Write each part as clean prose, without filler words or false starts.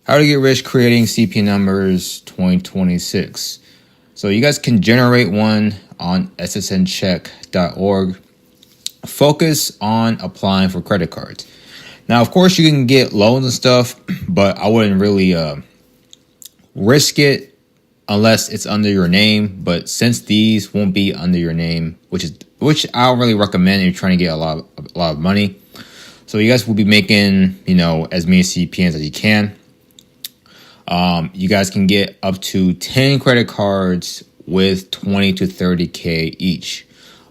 How to get rich creating CPN numbers 2026. So you guys can generate one on ssncheck.org. Focus on applying for credit cards. Now, of course, you can get loans and stuff, but I wouldn't really risk it unless it's under your name. But since these won't be under your name, which I don't really recommend if you're trying to get a lot of money. So you guys will be making, as many CPNs as you can. You guys can get up to 10 credit cards with 20 to 30K each.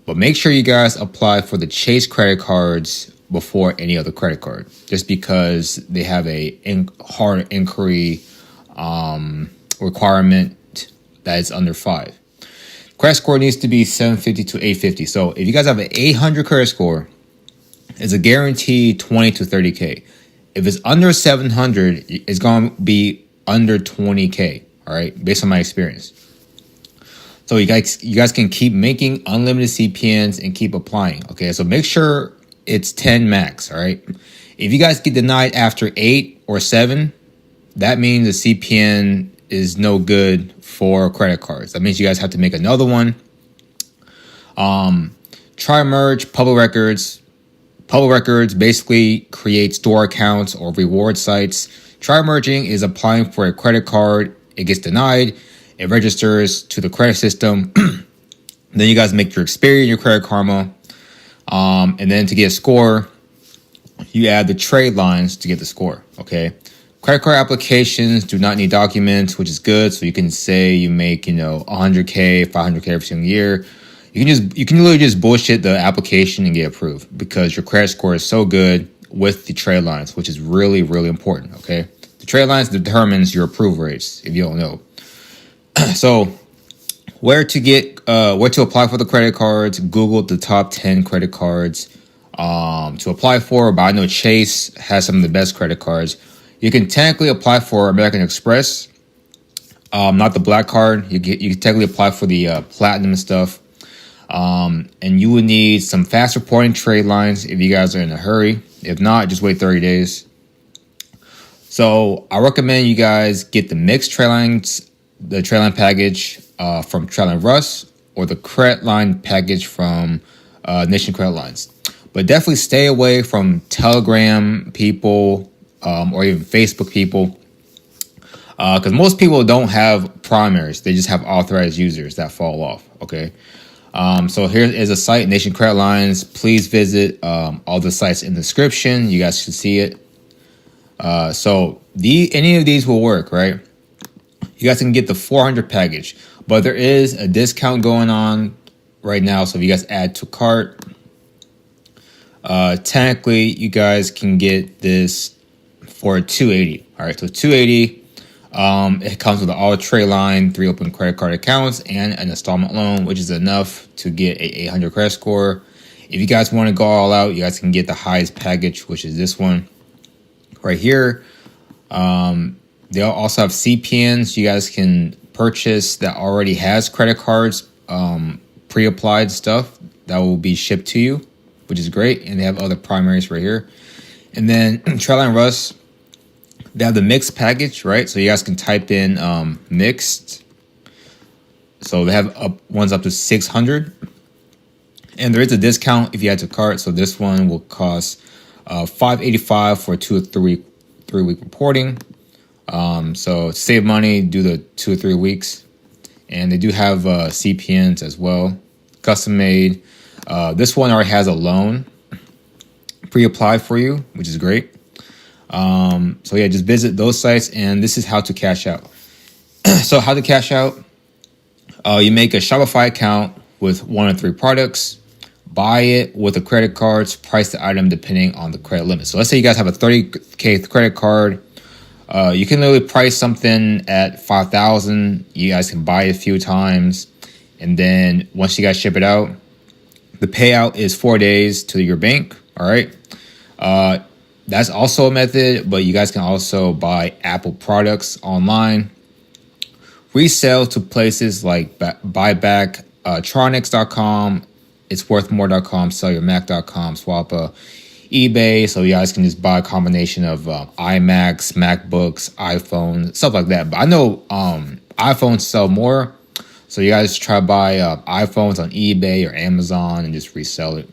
But make sure you guys apply for the Chase credit cards before any other credit card, just because they have a hard inquiry requirement that is under 5. Credit score needs to be 750 to 850. So if you guys have an 800 credit score, it's a guaranteed 20 to 30K. If it's under 700, it's going to be under 20K. All right, based on my experience. So you guys can keep making unlimited CPNs and keep applying. Okay, so make sure it's 10 max. All right. If you guys get denied after 8 or 7, that means the CPN is no good for credit cards. That means you guys have to make another one. Try merge public records. Public records basically create store accounts or reward sites. Try merging is applying for a credit card. It gets denied. It registers to the credit system. Then you guys make your Experian, your Credit Karma. And then to get a score, you add the trade lines to get the score. Okay. Credit card applications do not need documents, which is good. So you can say you make, 100K, 500K every single year. You can literally just bullshit the application and get approved because your credit score is so good with the trade lines, which is really, really important. Okay. The trade lines determines your approval rates if you don't know. So where to apply for the credit cards, Google the top 10 credit cards to apply for. But I know Chase has some of the best credit cards. You can technically apply for American Express, not the black card. You can technically apply for the platinum stuff. And you would need some fast reporting trade lines if you guys are in a hurry. If not, just wait 30 days. So I recommend you guys get the mixed trade lines, the trade line package from Trade Russ, or the credit line package from Nation Credit Lines. But definitely stay away from Telegram people or even Facebook people, because most people don't have primaries. They just have authorized users that fall off. Okay. So here is a site, Nation Credit Lines. Please visit all the sites in the description. You guys should see it. So any of these will work, right? You guys can get the 400 package, but there is a discount going on right now. So if you guys add to cart, technically you guys can get this for $280. All right, so $280. It comes with an all trade line, 3 open credit card accounts, and an installment loan, which is enough to get a 800 credit score. If you guys want to go all out, you guys can get the highest package, which is this one right here. They'll also have CPNs you guys can purchase that already has credit cards, pre-applied stuff that will be shipped to you, which is great. And they have other primaries right here. And then Trailline Russ, they have the mixed package, right? So you guys can type in mixed. So they have ones up to 600. And there is a discount if you add to cart. So this one will cost $585 for 2 or 3 week reporting. So to save money, do the 2 or 3 weeks. And they do have CPNs as well, custom made. This one already has a loan pre-applied for you, which is great. So yeah, just visit those sites, and this is how to cash out. So how to cash out, you make a Shopify account with 1 or 3 products, buy it with the credit cards, price the item depending on the credit limit. So let's say you guys have a 30K credit card. You can literally price something at $5,000. You guys can buy it a few times. And then once you guys ship it out, the payout is 4 days to your bank. All right. That's also a method, but you guys can also buy Apple products online, resell to places like buyback, Tronics.com, itsworthmore.com, sellyourmac.com, Swappa, eBay, so you guys can just buy a combination of iMacs, MacBooks, iPhones, stuff like that. But I know iPhones sell more, so you guys try to buy iPhones on eBay or Amazon and just resell it.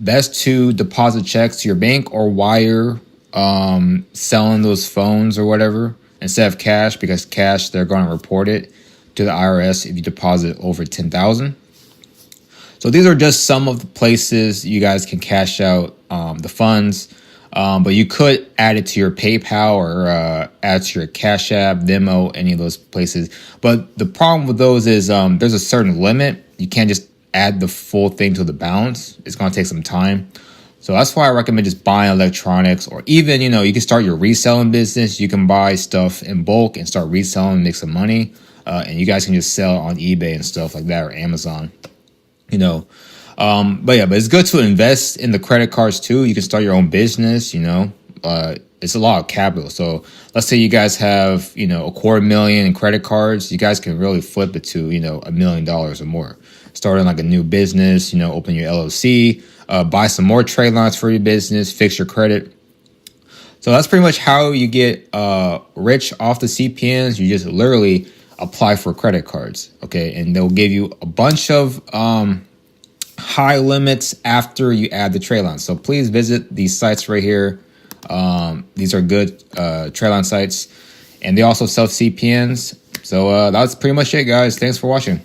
Best to deposit checks to your bank or wire selling those phones or whatever instead of cash, because cash, they're going to report it to the IRS if you deposit over 10,000. So these are just some of the places you guys can cash out the funds. But you could add it to your PayPal or add to your Cash App, Venmo, any of those places. But the problem with those is there's a certain limit. You can't just add the full thing to the balance. It's going to take some time. So that's why I recommend just buying electronics, or even, you can start your reselling business. You can buy stuff in bulk and start reselling and make some money. And you guys can just sell on eBay and stuff like that, or Amazon. But it's good to invest in the credit cards too. You can start your own business. It's a lot of capital. So let's say you guys have $250,000 in credit cards. You guys can really flip it to $1 million or more. Starting like a new business. Open your LLC. Buy some more trade lines for your business. Fix your credit. So that's pretty much how you get rich off the CPNs. You just literally apply for credit cards, okay? And they'll give you a bunch of high limits after you add the trade lines. So please visit these sites right here. These are good trade line sites, and they also sell CPNs. So that's pretty much it, guys. Thanks for watching.